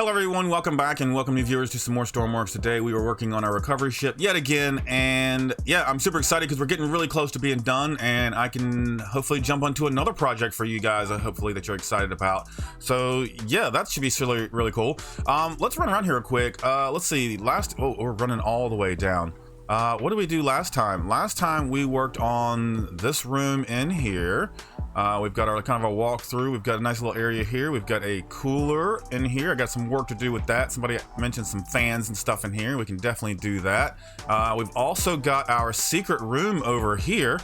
Hello everyone, welcome back and welcome new viewers to some more Stormworks. Today we are working on our recovery ship yet again, and yeah, I'm super excited because we're getting really close to being done and I can hopefully jump onto another project for you guys, hopefully that you're excited about. So yeah, that should be really cool. Let's run around here real quick. Let's see, we're running all the way down. What did we do last time? Last time we worked on this room in here. We've got our kind of a walkthrough. We've got a nice little area here. We've got a cooler in here. I got some work to do with that. Somebody mentioned some fans and stuff in here. We can definitely do that. We've also got our secret room over here,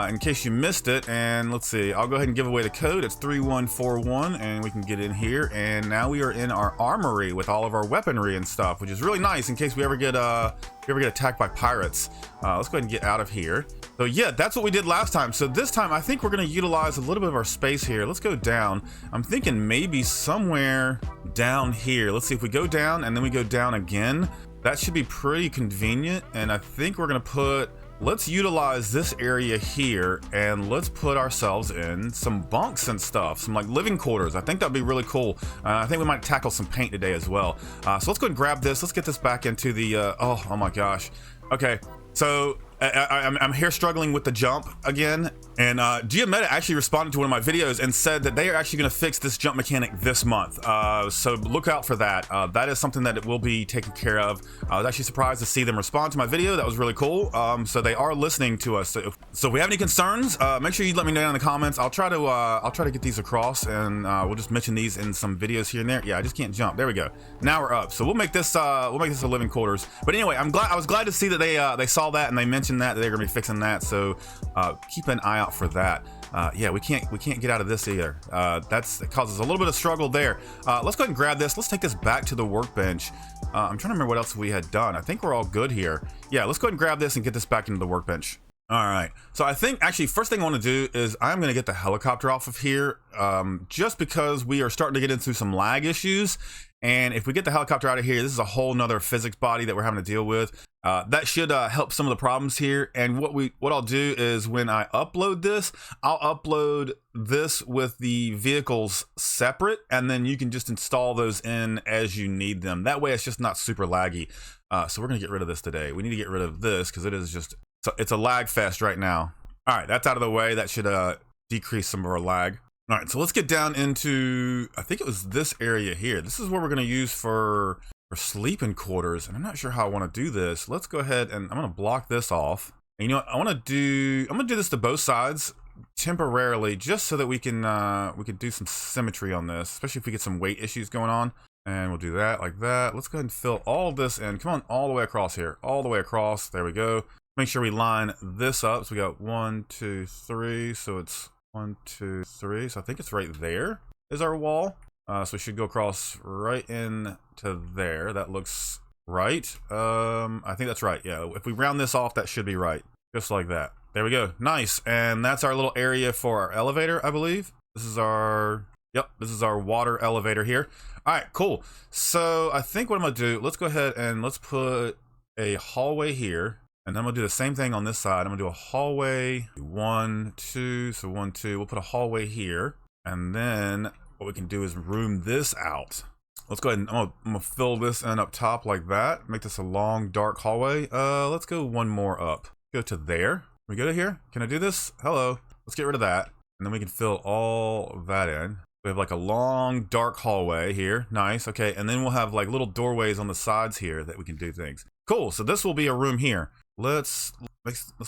in case you missed it. And let's see, I'll go ahead and give away the code. It's 3141 and we can get in here. And now we are in our armory with all of our weaponry and stuff, which is really nice in case we ever get attacked by pirates. Let's go ahead and get out of here. So yeah, that's what we did last time. So this time I think we're going to utilize a little bit of our space here. Let's go down. I'm thinking maybe somewhere down here. Let's see, if we go down and then we go down again, that should be pretty convenient. And I think we're going to let's utilize this area here and let's put ourselves in some bunks and stuff, some like living quarters. I think that'd be really cool. I think we might tackle some paint today as well. So let's go ahead and grab this. Let's get this back into the, oh my gosh. Okay, so I'm here struggling with the jump again, and Giametta actually responded to one of my videos and said that they are actually going to fix this jump mechanic this month. So look out for that. That is something that it will be taken care of. I was actually surprised to see them respond to my video. That was really cool. So they are listening to us. So if we have any concerns, make sure you let me know down in the comments. I'll try to get these across, and we'll just mention these in some videos here and there. Yeah, I just can't jump. There we go. Now we're up. So we'll make this a living quarters. But anyway, I was glad to see that they saw that and they mentioned that they're gonna be fixing that. So keep an eye out for that. Yeah, we can't get out of this either. It causes a little bit of struggle there. Let's go ahead and grab this. Let's take this back to the workbench. I'm trying to remember what else we had done. I think we're all good here. Yeah, let's go ahead and grab this and get this back into the workbench. All right, so I think actually first thing I want to do is I'm going to get the helicopter off of here, just because we are starting to get into some lag issues. And if we get the helicopter out of here, this is a whole nother physics body that we're having to deal with. That should help some of the problems here. And what I'll do is when I upload this, I'll upload this with the vehicles separate, and then you can just install those in as you need them. That way it's just not super laggy. So we're gonna get rid of this today. We need to get rid of this because it's a lag fest right now. All right, that's out of the way. That should decrease some of our lag. All right, so let's get down into, I think it was this area here. This is what we're gonna use for sleeping quarters, and I'm not sure how I want to do this. Let's go ahead and I'm gonna block this off. And you know what, I'm gonna do this to both sides temporarily, just so that we can do some symmetry on this, especially if we get some weight issues going on. And we'll do that like that. Let's go ahead and fill all this in. Come on, all the way across here, all the way across. There we go. Make sure we line this up. So we got 1, 2, 3. So it's 1, 2, 3. So I think it's right there is our wall. So we should go across right in to there. That looks right. I think that's right. Yeah, if we round this off, that should be right. Just like that. There we go. Nice. And that's our little area for our elevator, I believe. This is our water elevator here. All right, cool. So I think what I'm gonna do, let's go ahead and let's put a hallway here. And then I'm gonna do the same thing on this side. I'm gonna do a hallway, 1, 2, so 1, 2. We'll put a hallway here. And then what we can do is room this out. Let's go ahead and I'm gonna fill this in up top like that. Make this a long, dark hallway. Let's go one more up. Go to there. Can we go to here? Can I do this? Hello. Let's get rid of that. And then we can fill all of that in. We have like a long, dark hallway here. Nice. Okay. And then we'll have like little doorways on the sides here that we can do things. Cool. So this will be a room here. Let's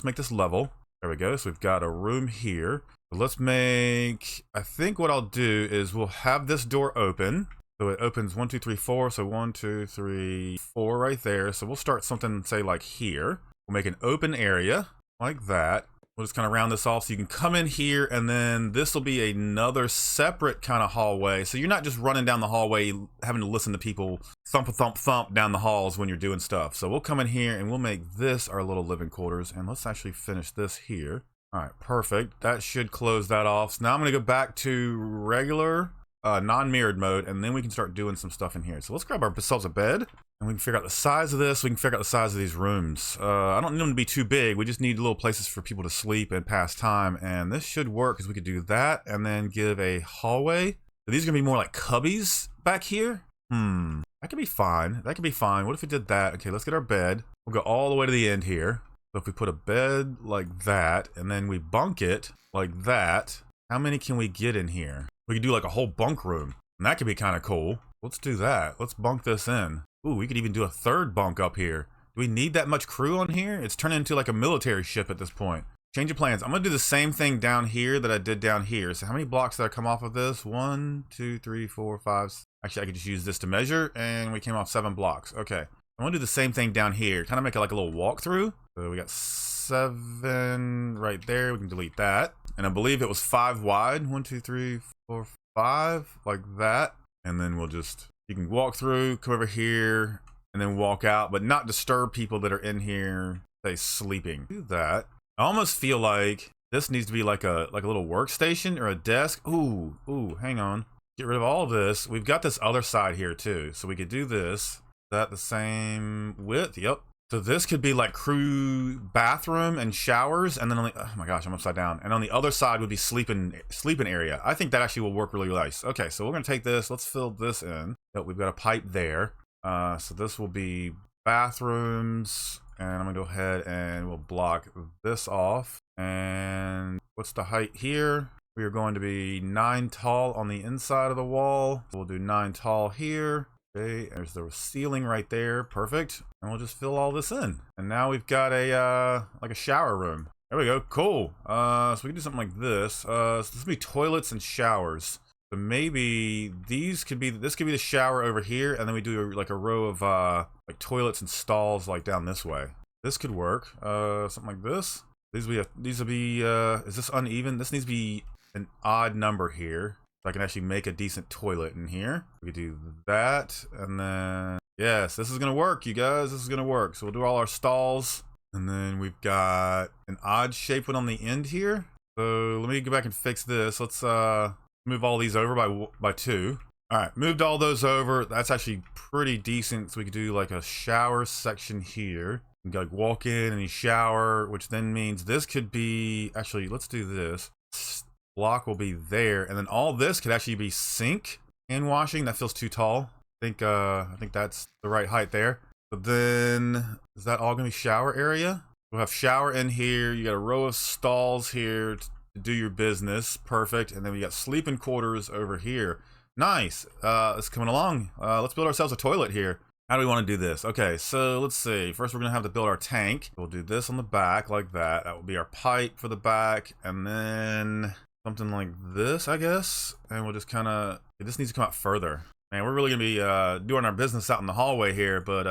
make this level. There we go. So we've got a room here. Let's make, I think what I'll do is we'll have this door open. So it opens 1, 2, 3, 4. So 1, 2, 3, 4 right there. So we'll start something, say like here. We'll make an open area like that. We'll just kind of round this off so you can come in here, and then this will be another separate kind of hallway. So you're not just running down the hallway having to listen to people thump a thump thump down the halls when you're doing stuff. So we'll come in here and we'll make this our little living quarters, and let's actually finish this here. All right, perfect. That should close that off. So now I'm gonna go back to regular non-mirrored mode, and then we can start doing some stuff in here. So let's grab ourselves a bed. And we can figure out the size of this. We can figure out the size of these rooms. I don't need them to be too big. We just need little places for people to sleep and pass time. And this should work because we could do that and then give a hallway. So these are going to be more like cubbies back here. That could be fine. That could be fine. What if we did that? Okay, let's get our bed. We'll go all the way to the end here. So if we put a bed like that, and then we bunk it like that, how many can we get in here? We could do like a whole bunk room, and that could be kind of cool. Let's do that. Let's bunk this in. Ooh, we could even do a third bunk up here. Do we need that much crew on here? It's turning into like a military ship at this point. Change of plans. I'm gonna do the same thing down here that I did down here. So how many blocks did I come off of this? 1, 2, 3, 4, 5. Actually, I could just use this to measure, and we came off 7 blocks. Okay. I'm gonna do the same thing down here. Kind of make it like a little walkthrough. So we got 7 right there. We can delete that. And I believe it was 5 wide. 1, 2, 3, 4, 5, like that. And then we'll just, you can walk through, come over here, and then walk out, but not disturb people that are in here, say, sleeping. Do that. I almost feel like this needs to be like a little workstation or a desk. Ooh, hang on. Get rid of all of this. We've got this other side here too. So we could do this. Is that the same width? Yep. So this could be like crew bathroom and showers, and then on the, oh my gosh, I'm upside down. And on the other side would be sleeping area. I think that actually will work really nice. Okay, so we're gonna take this. Let's fill this in. Yep, we've got a pipe there. So this will be bathrooms, and I'm gonna go ahead and we'll block this off. And what's the height here? We are going to be 9 tall on the inside of the wall. So we'll do 9 tall here. Okay, there's the ceiling right there. Perfect. And we'll just fill all this in. And now we've got a like a shower room. There we go. Cool. So we can do something like this. So this will be toilets and showers. So maybe these could be, this could be the shower over here, and then we do like a row of like toilets and stalls like down this way. This could work. Something like this. These will be is this uneven? This needs to be an odd number here. So I can actually make a decent toilet in here. We could do that, and then yes, this is gonna work, you guys. This is gonna work. So we'll do all our stalls, and then we've got an odd shape one on the end here. So let me go back and fix this. Let's move all these over by 2. All right, moved all those over. That's actually pretty decent. So we could do like a shower section here. You can like walk in and you shower, which then means this could be, actually, let's do this. Block will be there, and then all this could actually be sink and washing. That feels too tall. I think that's the right height there. But then is that all gonna be shower area? We'll have shower in here. You got a row of stalls here to do your business. Perfect. And then we got sleeping quarters over here. Nice. It's coming along. Let's build ourselves a toilet here. How do we want to do this? Okay, so let's see. First, we're gonna have to build our tank. We'll do this on the back like that. That will be our pipe for the back, and then something like this, I guess. And we'll just kind of, this needs to come out further. Man, we're really gonna be doing our business out in the hallway here, but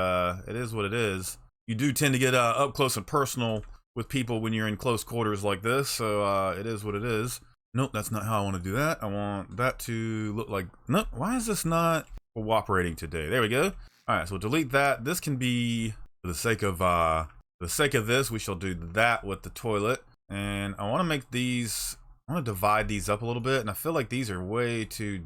it is what it is. You do tend to get up close and personal with people when you're in close quarters like this, so it is what it is. Nope, that's not how I want to do that. I want that to look like, nope, why is this not cooperating today? There we go. All right, so we'll delete that. This can be, for the sake of this, we shall do that with the toilet. And I want to make these, I want to divide these up a little bit, and I feel like these are way too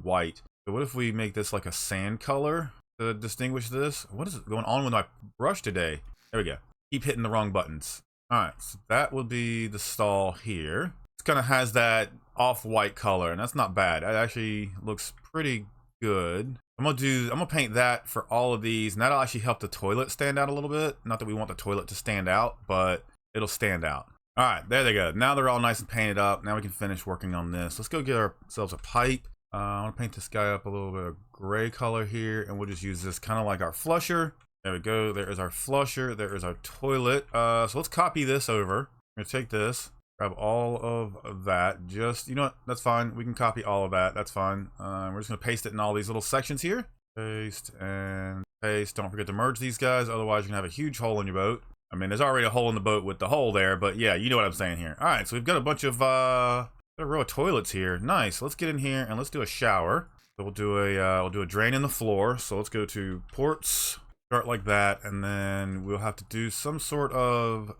white. So what if we make this like a sand color to distinguish this? What is going on with my brush today? There we go. Keep hitting the wrong buttons. All right, so that would be the stall here. It kind of has that off-white color, and that's not bad. It actually looks pretty good. I'm gonna paint that for all of these, and that'll actually help the toilet stand out a little bit. Not that we want the toilet to stand out, but it'll stand out. All right, there they go. Now they're all nice and painted up. Now we can finish working on this. Let's go get ourselves a pipe. I want to paint this guy up a little bit of gray color here, and we'll just use this kind of like our flusher. There we go. There is our flusher. There is our toilet. So let's copy this over. I'm gonna take this, grab all of that. Just, you know what? That's fine. We can copy all of that. That's fine. We're just gonna paste it in all these little sections here. Paste and paste. Don't forget to merge these guys, otherwise you're gonna have a huge hole in your boat. I mean, there's already a hole in the boat with the hole there, but yeah, you know what I'm saying here. All right, so we've got a bunch of a row of toilets here. Nice. Let's get in here and let's do a shower. So we'll do a drain in the floor. So let's go to ports, start like that, and then we'll have to do some sort of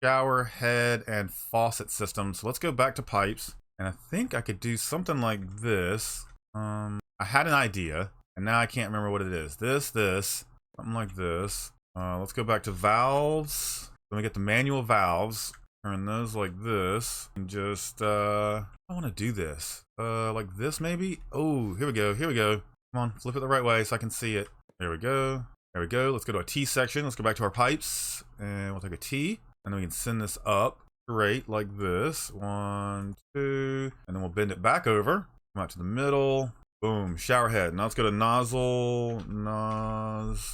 shower head and faucet system. So let's go back to pipes, and I think I could do something like this. I had an idea, and now I can't remember what it is. Something like this. Let's go back to valves. Let me get the manual valves. Turn those like this, and just I want to do this like this maybe. Oh, here we go. Come on, flip it the right way so I can see it. There we go. There we go. Let's go to a T section. Let's go back to our pipes, and we'll take a T, and then we can send this up straight like this. 1, 2, and then we'll bend it back over. Come out to the middle. Boom, shower head. Now let's go to nozzle,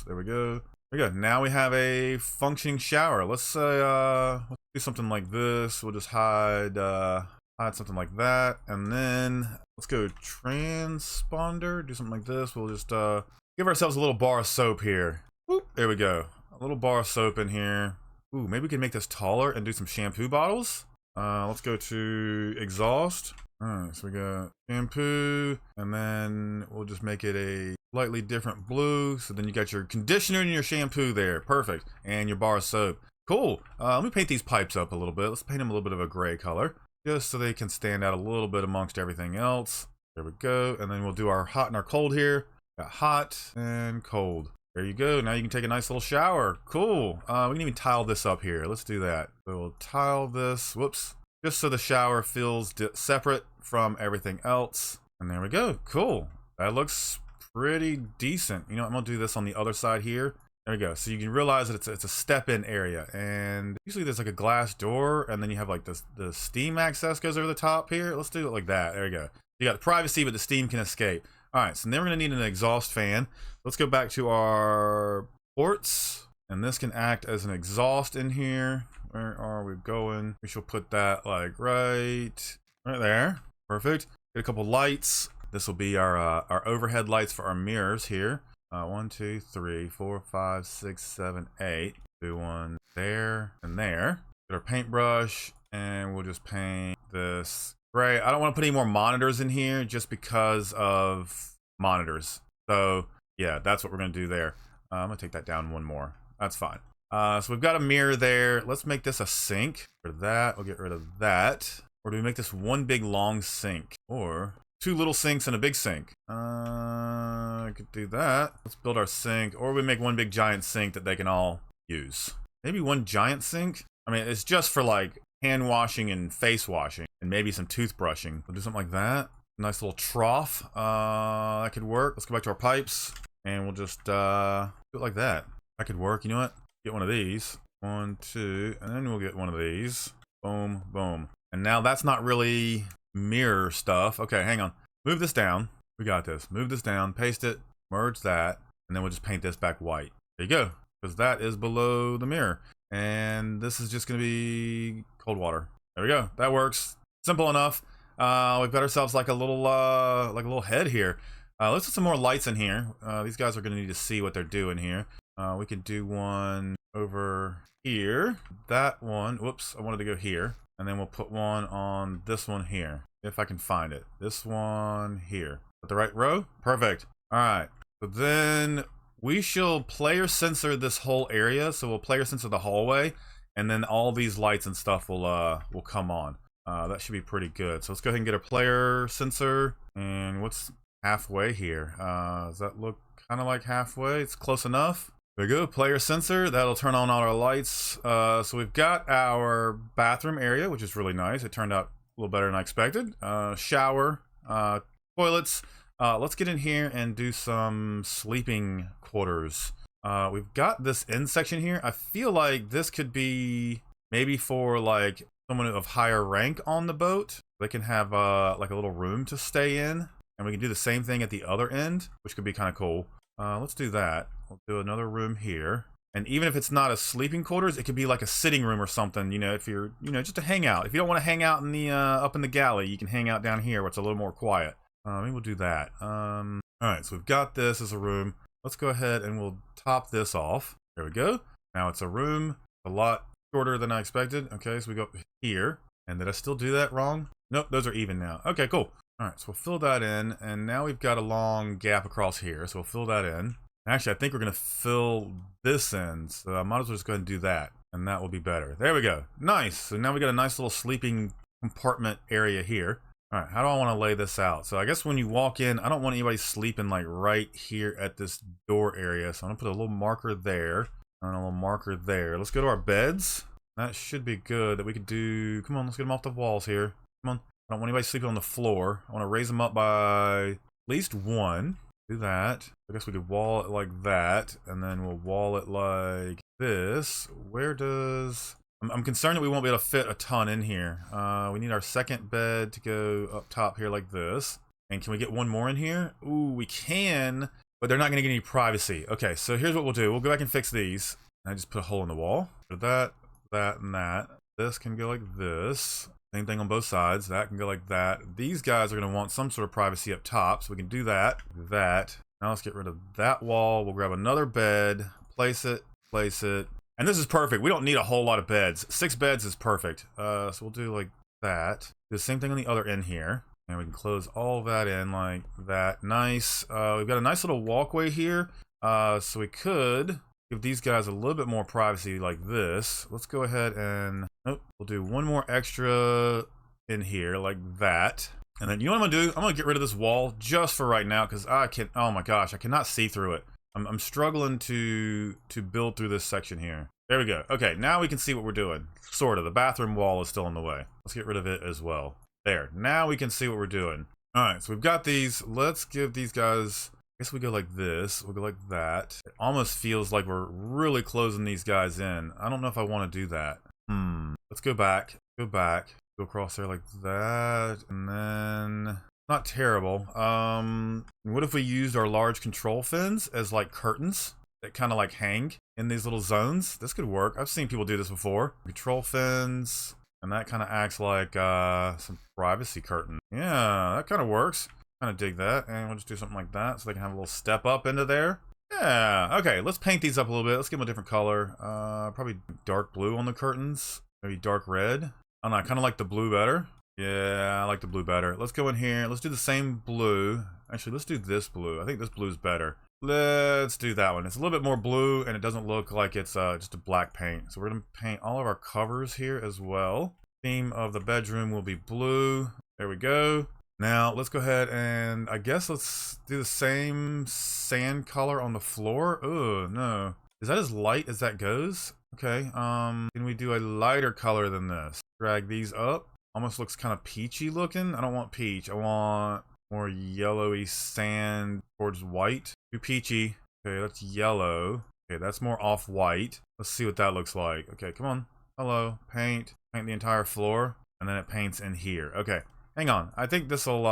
there we go. There we go. Now we have a functioning shower. Let's say, let's do something like this. We'll just hide something like that, and then let's go transponder. Do something like this. We'll just give ourselves a little bar of soap here. Whoop, there we go. A little bar of soap in here. Ooh, maybe we can make this taller and do some shampoo bottles. Let's go to exhaust. Alright, so we got shampoo, and then we'll just make it a slightly different blue. So then you got your conditioner and your shampoo there. Perfect. And your bar of soap. Cool. Let me paint these pipes up a little bit. Let's paint them a little bit of a gray color, just so they can stand out a little bit amongst everything else. There we go. And then we'll do our hot and our cold here. Got hot and cold. There you go. Now you can take a nice little shower. Cool. We can even tile this up here. Let's do that. So we'll tile this. Whoops. Just so the shower feels separate from everything else. And there we go. Cool. That looks pretty decent. You know, I'm gonna do this on the other side here. There we go. So you can realize that it's a step-in area, and usually there's like a glass door, and then you have like the steam access goes over the top here. Let's do it like that. There you go. You got the privacy, but the steam can escape. All right. So then we're gonna need an exhaust fan. Let's go back to our ports, and this can act as an exhaust in here. Where are we going? We shall put that like right there. Perfect. Get a couple lights. This will be our overhead lights for our mirrors here. 1, 2, 3, 4, 5, 6, 7, 8. Do one there and there. Get our paintbrush, and we'll just paint this gray. I don't want to put any more monitors in here just because of monitors. So yeah, that's what we're gonna do there. I'm gonna take that down one more. That's fine. So we've got a mirror there. Let's make this a sink. For that, we'll get rid of that. Or do we make this one big long sink? Or 2 little sinks and a big sink? I could do that. Let's build our sink. Or we make one big giant sink that they can all use. Maybe one giant sink? I mean, it's just for like hand washing and face washing. And maybe some toothbrushing. We'll do something like that. Nice little trough. That could work. Let's go back to our pipes. And we'll just do it like that. That could work. You know what? Get one of these. 1, 2, and then we'll get one of these. Boom, boom. And now that's not really mirror stuff. Okay, hang on. Move this down. We got this. Move this down, paste it, merge that, and then we'll just paint this back white. There you go, because that is below the mirror. And this is just gonna be cold water. There we go. That works. Simple enough. We've got ourselves like a little head here. Let's put some more lights in here. These guys are gonna need to see what they're doing here. We could do one over here. That one, whoops, I wanted to go here. And then we'll put one on this one here, if I can find it. This one here. At the right row? Perfect. All right. So then we shall player sensor this whole area. So we'll player sensor the hallway, and then all these lights and stuff will come on. That should be pretty good. So let's go ahead and get our player sensor. And what's halfway here? Does that look kind of like halfway? It's close enough. There we go, player sensor. That'll turn on all our lights. So we've got our bathroom area, which is really nice. It turned out a little better than I expected. Shower, toilets. Let's get in here and do some sleeping quarters. We've got this end section here. I feel like this could be maybe for like someone of higher rank on the boat. They can have like a little room to stay in, and we can do the same thing at the other end, which could be kind of cool. Let's do that. We'll do another room here. And even if it's not a sleeping quarters, it could be like a sitting room or something, you know, if you're, you know, just to hang out. If you don't want to hang out in the, up in the galley, you can hang out down here where it's a little more quiet. Maybe we'll do that. All right, so we've got this as a room. Let's go ahead and we'll top this off. There we go. Now it's a room, a lot shorter than I expected. Okay, so we go up here. And did I still do that wrong? Nope, those are even now. Okay, cool. All right, so we'll fill that in, and now we've got a long gap across here, so we'll fill that in. Actually, I think we're gonna fill this in, so I might as well just go ahead and do that, and that will be better. There we go. Nice. So now we got a nice little sleeping compartment area here. All right, how do I want to lay this out? So I guess when you walk in, I don't want anybody sleeping like right here at this door area, so I'm gonna put a little marker there, and a little marker there. Let's go to our beds. That should be good. That we could do. Come on, let's get them off the walls here. Come on. I don't want anybody sleeping on the floor. I want to raise them up by at least 1. Do that. I guess we could wall it like that, and then we'll wall it like this. Where does... I'm concerned that we won't be able to fit a ton in here. We need our second bed to go up top here like this. And can we get one more in here? Ooh, we can, but they're not going to get any privacy. Okay, so here's what we'll do. We'll go back and fix these. And I just put a hole in the wall. For that, that, and that. This can go like this. Same thing on both sides. That can go like that. These guys are going to want some sort of privacy up top, so we can do that. That. Now let's get rid of that wall. We'll grab another bed, place it. And this is perfect. We don't need a whole lot of beds. 6 beds is perfect. So we'll do like that. Do the same thing on the other end here. And we can close all of that in like that. Nice. We've got a nice little walkway here. So we could give these guys a little bit more privacy like this. Let's go ahead and... Nope. We'll do one more extra in here like that. And then you know what I'm going to do? I'm going to get rid of this wall just for right now because I can... Oh my gosh, I cannot see through it. I'm struggling to build through this section here. There we go. Okay, now we can see what we're doing. Sort of. The bathroom wall is still in the way. Let's get rid of it as well. There. Now we can see what we're doing. All right, so we've got these. Let's give these guys... I guess we go like this. We'll go like that. It almost feels like we're really closing these guys in. I don't know if I want to do that. Let's go back. Go back. Go across there like that. And then... Not terrible. What if we used our large control fins as like curtains that kind of like hang in these little zones? This could work. I've seen people do this before. Control fins, and that kind of acts like some privacy curtain. Yeah, that kind of works. Kind of dig that, and we'll just do something like that so they can have a little step up into there. Yeah, okay, let's paint these up a little bit. Let's give them a different color. Probably dark blue on the curtains, maybe dark red. I don't know, I kind of like the blue better. Yeah, I like the blue better. Let's go in here. Let's do the same blue. Actually, let's do this blue. I think this blue's better. Let's do that one. It's a little bit more blue, and it doesn't look like it's just a black paint. So we're going to paint all of our covers here as well. Theme of the bedroom will be blue. There we go. Now, let's go ahead and I guess let's do the same sand color on the floor. Oh, no. Is that as light as that goes? Okay. Can we do a lighter color than this? Drag these up. Almost looks kind of peachy looking. I don't want peach. I want more yellowy sand towards white. Too peachy. Okay, that's yellow. Okay, that's more off-white. Let's see what that looks like. Okay, come on. Hello. Paint. Paint the entire floor. And then it paints in here. Okay, hang on. I think this'll,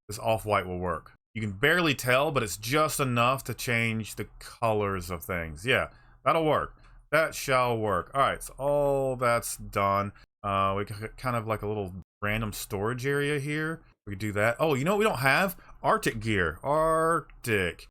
this off-white will work. You can barely tell, but it's just enough to change the colors of things. Yeah, that'll work. That shall work. All right, so all that's done. We got kind of like a little random storage area here. We could do that. Oh, you know what we don't have? Arctic gear. Arctic.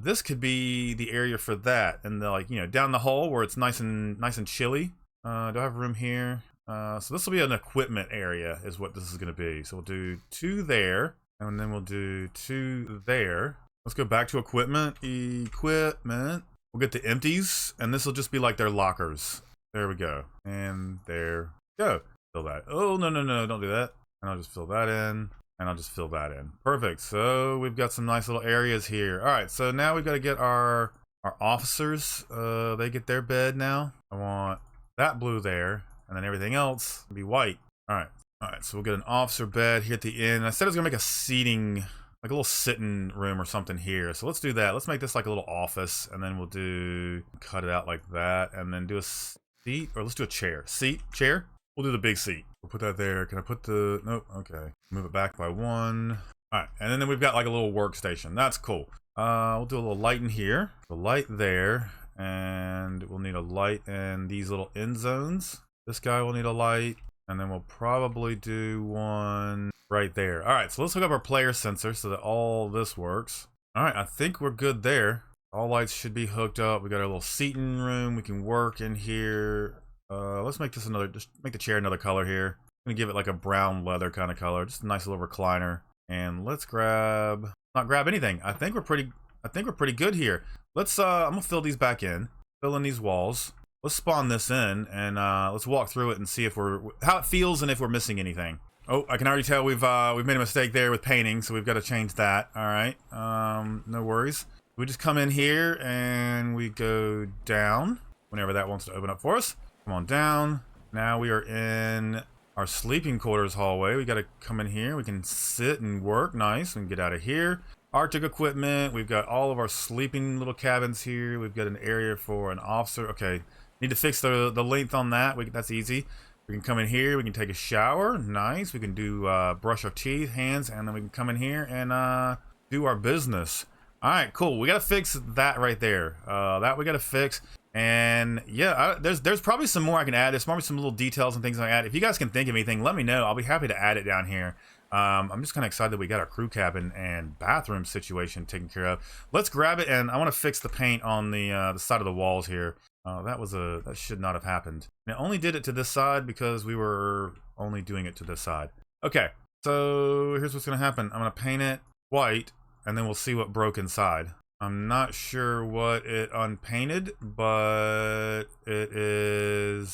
This could be the area for that. And the, like, you know, down the hole where it's nice and chilly. Do I have room here? So this will be an equipment area is what this is going to be. So we'll do 2 there. And then we'll do 2 there. Let's go back to equipment. Equipment. We'll get the empties. And this will just be like their lockers. There we go. And there. Go. Fill that. Oh, no, don't do that. And I'll just fill that in. And I'll just fill that in. Perfect. So we've got some nice little areas here. All right, so now we've got to get our officers. They get their bed now. I want that blue there. And then everything else will be white. All right. All right, so we'll get an officer bed here at the end. I said I was going to make a seating, like a little sitting room or something here. So let's do that. Let's make this like a little office. And then we'll cut it out like that. And then do a seat. Or let's do a chair. Seat, chair. We'll do the big seat. We'll put that there. Can I put the... Nope. Okay. Move it back by 1. All right. And then we've got like a little workstation. That's cool. We'll do a little light in here. A light there. And we'll need a light in these little end zones. This guy will need a light. And then we'll probably do one right there. All right. So let's hook up our player sensor so that all this works. All right. I think we're good there. All lights should be hooked up. We got our little seating room. We can work in here. Let's make this just make the chair another color here. I'm gonna give it like a brown leather kind of color, just a nice little recliner. And let's not grab anything. I think we're pretty good here. Let's, I'm gonna fill these back in, fill in these walls. Let's spawn this in and let's walk through it and see if how it feels and if we're missing anything. Oh, I can already tell we've made a mistake there with painting, so we've got to change that. All right, no worries. We just come in here and we go down whenever that wants to open up for us. Come on down. Now we are in our sleeping quarters hallway. We got to come in here. We can sit and work. Nice. We can get out of here. Arctic equipment. We've got all of our sleeping little cabins here. We've got an area for an officer. Okay, need to fix the length on that. That's easy. We can come in here. We can take a shower. Nice. We can do brush our teeth, hands, and then we can come in here and do our business. All right, cool. We got to fix that right there. That we got to fix. And yeah, there's probably some more I can add. There's probably some little details and things I add. If you guys can think of anything, let me know. I'll be happy to add it down here. I'm just kind of excited that we got our crew cabin and bathroom situation taken care of. Let's grab it, and I want to fix the paint on the side of the walls here. That should not have happened. And it only did it to this side because we were only doing it to this side. Okay, so here's what's gonna happen. I'm gonna paint it white, and then we'll see what broke inside. I'm not sure what it unpainted, but it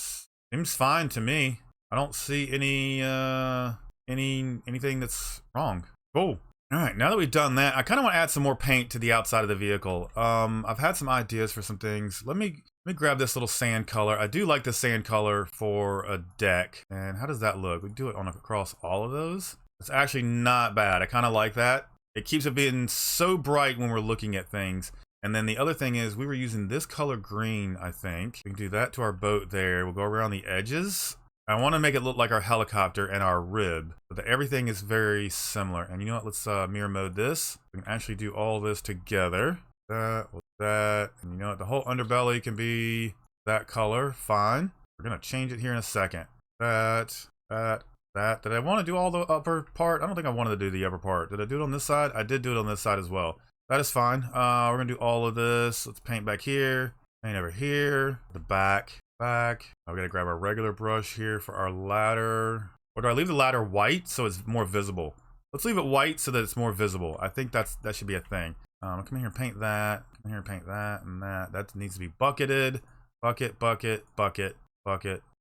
seems fine to me. I don't see anything that's wrong. Cool. All right, now that we've done that, I kind of want to add some more paint to the outside of the vehicle. I've had some ideas for some things. Let me grab this little sand color. I do like the sand color for a deck. And how does that look? We do it across all of those. It's actually not bad. I kind of like that. It keeps it being so bright when we're looking at things. And then the other thing is we were using this color green, I think. We can do that to our boat there. We'll go around the edges. I want to make it look like our helicopter and our rib, so that everything is very similar. And you know what? Let's mirror mode this. We can actually do all this together. That with that. And you know what? The whole underbelly can be that color. Fine. We're going to change it here in a second. That. Did I want to do all the upper part? I don't think I wanted to do the upper part. Did I do it on this side? I did do it on this side as well. That is fine. We're going to do all of this. Let's paint back here. Paint over here. The back. We gotta grab our regular brush here for our ladder. Or do I leave the ladder white so it's more visible? Let's leave it white so that it's more visible. I think that should be a thing. Come in here and paint that. Come in here and paint that and that. That needs to be bucketed. Bucket.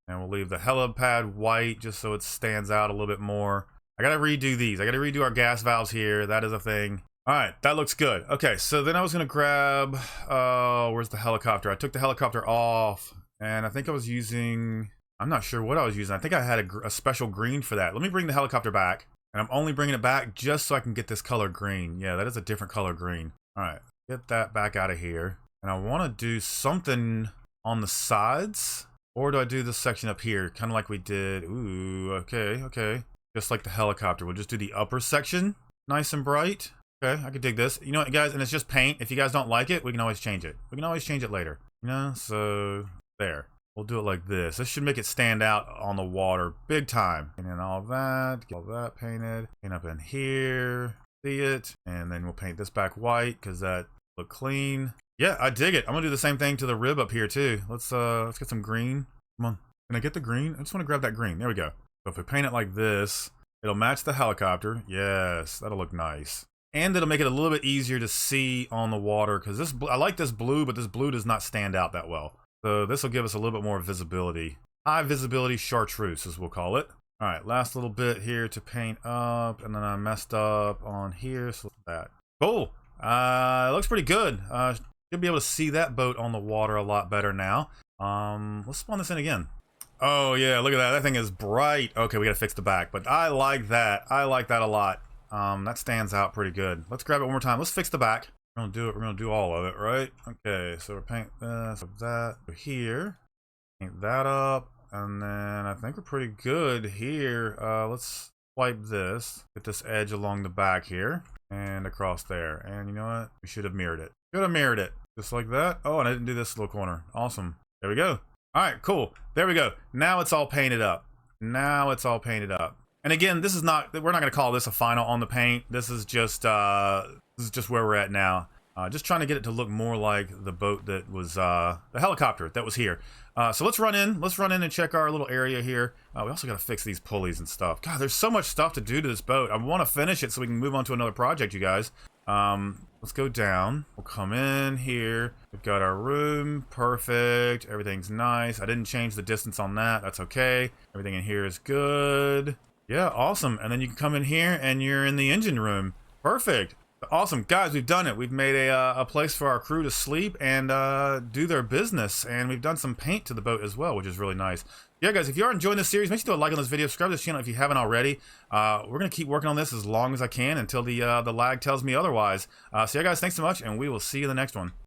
And we'll leave the helipad white just so it stands out a little bit more. I gotta redo these. I gotta redo our gas valves here. That is a thing. All right, that looks good. Okay, so then I was gonna grab, where's the helicopter? I took the helicopter off. And I think I was using, I'm not sure what I was using. I think I had a special green for that. Let me bring the helicopter back. And I'm only bringing it back just so I can get this color green. Yeah, that is a different color green. All right, get that back out of here. And I want to do something on the sides. Or do I do this section up here? Kind of like we did. Ooh, okay. Just like the helicopter. We'll just do the upper section. Nice and bright. Okay, I could dig this. You know what, guys? And it's just paint. If you guys don't like it, we can always change it. We can always change it later. You know, so... there. We'll do it like this. This should make it stand out on the water big time. And then all that, get all that painted. Paint up in here. See it. And then we'll paint this back white because that look clean. Yeah, I dig it. I'm gonna do the same thing to the rib up here too. Let's get some green. Come on. Can I get the green? I just want to grab that green. There we go. So if we paint it like this, it'll match the helicopter. Yes, that'll look nice. And it'll make it a little bit easier to see on the water because this I like this blue, but this blue does not stand out that well. So this will give us a little bit more visibility. High visibility chartreuse, as we'll call it. All right, last little bit here to paint up, and then I messed up on here, so that. Cool. It looks pretty good. Should be able to see that boat on the water a lot better now. Let's spawn this in again. Oh yeah, look at that. That thing is bright. Okay, we gotta fix the back, but I like that. I like that a lot. That stands out pretty good. Let's grab it one more time. Let's fix the back. We're gonna do it. We're gonna do all of it, right? Okay, so we're paint this, that here, paint that up, and then I think we're pretty good here. Let's swipe this, get this edge along the back here, and across there. And you know what? We should have mirrored it. Should have mirrored it, just like that. Oh, and I didn't do this little corner. Awesome. There we go. All right, cool. There we go. Now it's all painted up. Now it's all painted up. And again, this is not. We're not gonna call this a final on the paint. This is just where we're at now. Just trying to get it to look more like the boat that was the helicopter that was here. So let's run in and check our little area here. We also got to fix these pulleys and stuff. God, there's so much stuff to do to this boat. I want to finish it so we can move on to another project, you guys. Let's go down. We'll come in here. We've got our room. Perfect. Everything's nice. I didn't change the distance on that. That's okay. Everything in here is good. Yeah, awesome. And then you can come in here and you're in the engine room. Perfect. Awesome, guys, we've done it. We've made a place for our crew to sleep and do their business, and we've done some paint to the boat as well, which is really nice. Yeah, guys, if you are enjoying this series, make sure to like on this video, subscribe to this channel if you haven't already. We're gonna keep working on this as long as I can until the lag tells me otherwise. So yeah, guys, thanks so much, and we will see you in the next one.